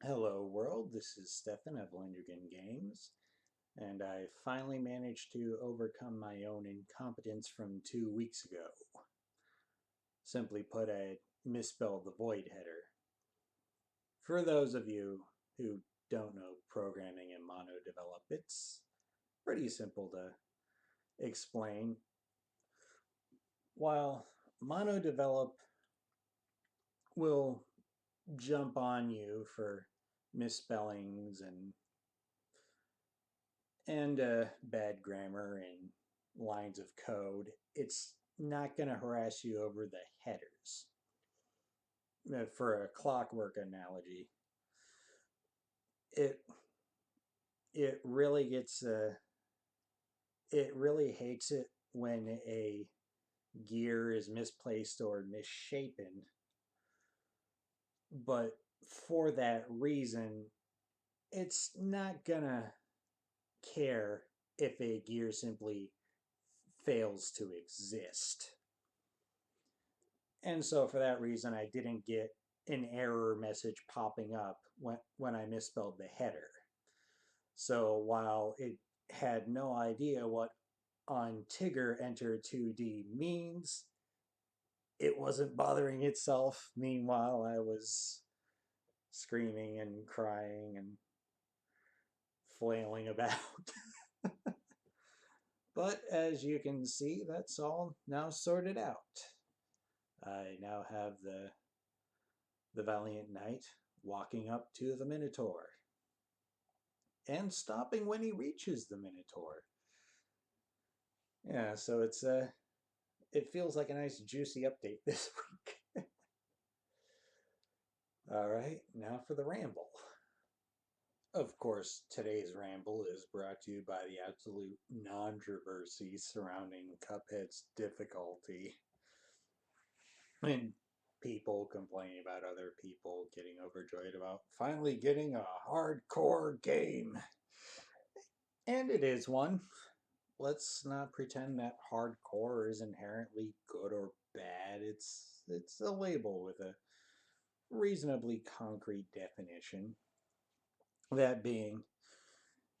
Hello world, this is Stefan of Lindergan Games, and I finally managed to overcome my own incompetence from 2 weeks ago. Simply put, I misspelled the void header. For those of you who don't know programming in MonoDevelop, it's pretty simple to explain. While MonoDevelop will jump on you for misspellings and bad grammar and lines of code, it's not going to harass you over the headers. For a clockwork analogy, it it really gets it really hates it when a gear is misplaced or misshapen, but for that reason, it's not gonna care if a gear simply fails to exist. And so for that reason, I didn't get an error message popping up when I misspelled the header. So while it had no idea what on Tigger enter 2D means, it wasn't bothering itself. Meanwhile, I was screaming and crying and flailing about. But as you can see, that's all now sorted out. I now have the valiant knight walking up to the Minotaur and stopping when he reaches the Minotaur. Yeah, so it feels like a nice juicy update this week. All right, now for the ramble. Of course, today's ramble is brought to you by the absolute controversy surrounding Cuphead's difficulty and people complaining about other people getting overjoyed about finally getting a hardcore game. And it is one. Let's not pretend that hardcore is inherently good or bad. It's a label with a reasonably concrete definition. That being,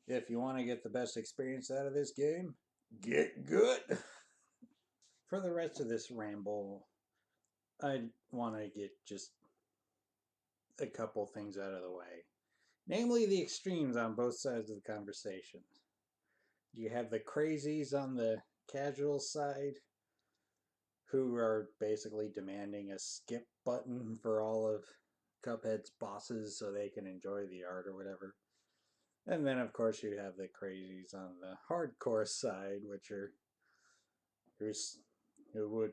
if you want to get the best experience out of this game, get good. For the rest of this ramble, I want to get just a couple things out of the way. Namely, the extremes on both sides of the conversation. You have the crazies on the casual side who are basically demanding a skip button for all of Cuphead's bosses so they can enjoy the art or whatever. And then, of course, you have the crazies on the hardcore side, which are who would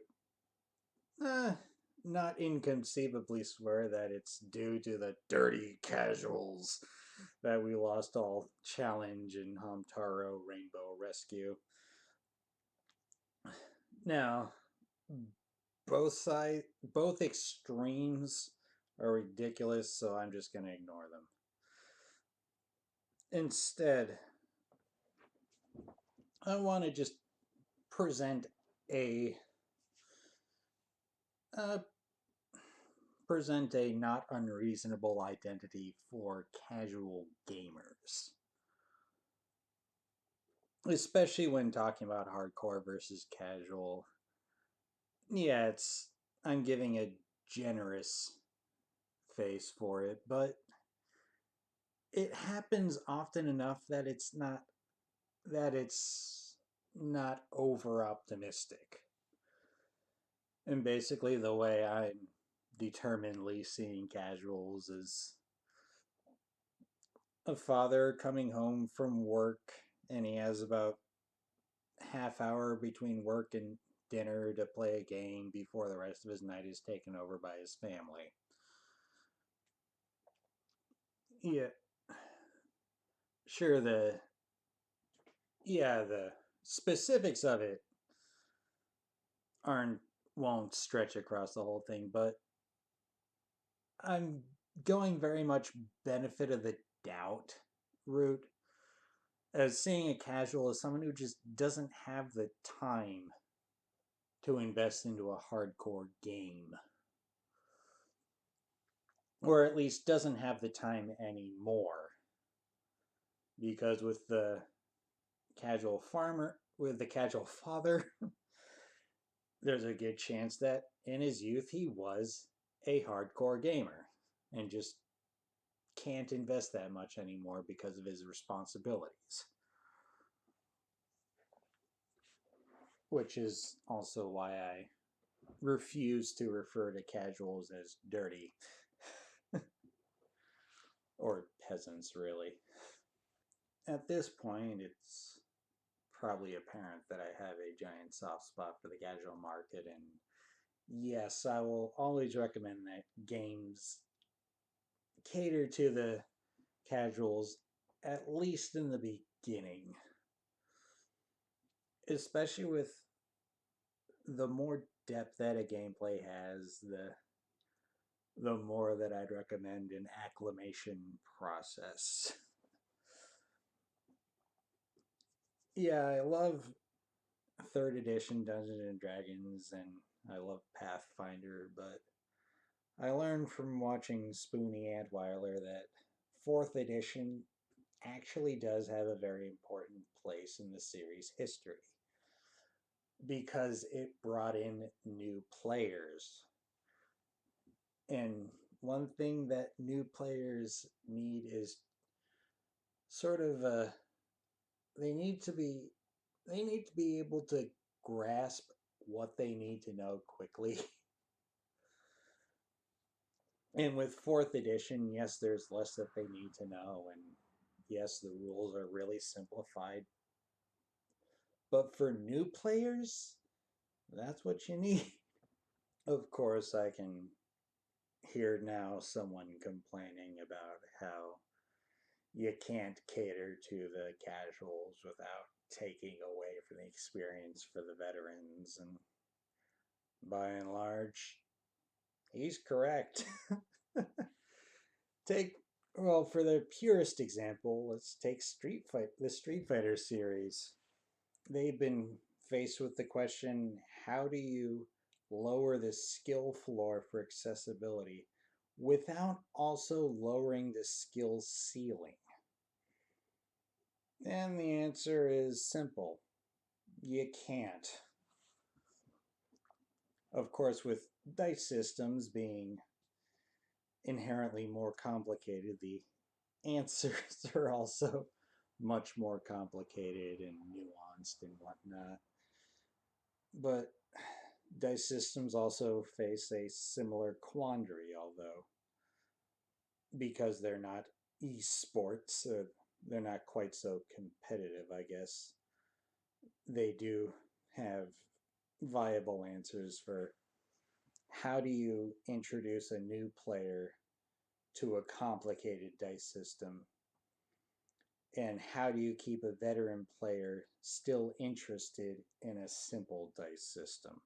uh, not inconceivably swear that it's due to the dirty casuals that we lost all challenge in Hamtaro Rainbow Rescue. Now, both extremes are ridiculous, so I'm just going to ignore them. Instead, I want to just present a uh, present a not unreasonable identity for casual gamers, especially when talking about hardcore versus casual. Yeah, it's I'm giving a generous face for it, but it happens often enough that it's not over optimistic. And basically the way I'm determinedly seeing casuals is a father coming home from work and he has about half hour between work and dinner to play a game before the rest of his night is taken over by his family. Yeah, sure the specifics of it aren't won't stretch across the whole thing, but I'm going very much benefit of the doubt route as seeing a casual as someone who just doesn't have the time to invest into a hardcore game. or at least doesn't have the time anymore. Because with the casual father, there's a good chance that in his youth he was a hardcore gamer and just can't invest that much anymore because of his responsibilities. Which is also why I refuse to refer to casuals as dirty or peasants, really. At this point, it's probably apparent that I have a giant soft spot for the casual market, and yes, I will always recommend that games cater to the casuals, at least in the beginning. Especially with the more depth that a gameplay has, the more that I'd recommend an acclimation process. Yeah, I love third edition Dungeons and Dragons, and I love Pathfinder, but I learned from watching Spoonie Antweiler that fourth edition actually does have a very important place in the series' history because it brought in new players. And one thing that new players need is sort of they need to be they need to be able to grasp what they need to know quickly. And with fourth edition, yes, there's less that they need to know, and yes, the rules are really simplified. But for new players, that's what you need. Of course, I can hear now someone complaining about how you can't cater to the casuals without taking away from the experience for the veterans, and by and large, he's correct. Take well, for the purest example, let's take the Street Fighter series. They've been faced with the question, how do you lower the skill floor for accessibility without also lowering the skill ceiling? And the answer is simple. You can't. Of course, with dice systems being inherently more complicated, the answers are also much more complicated and nuanced and whatnot. But dice systems also face a similar quandary, although because they're not esports, they're not quite so competitive, I guess. They do have viable answers for how do you introduce a new player to a complicated dice system, and how do you keep a veteran player still interested in a simple dice system?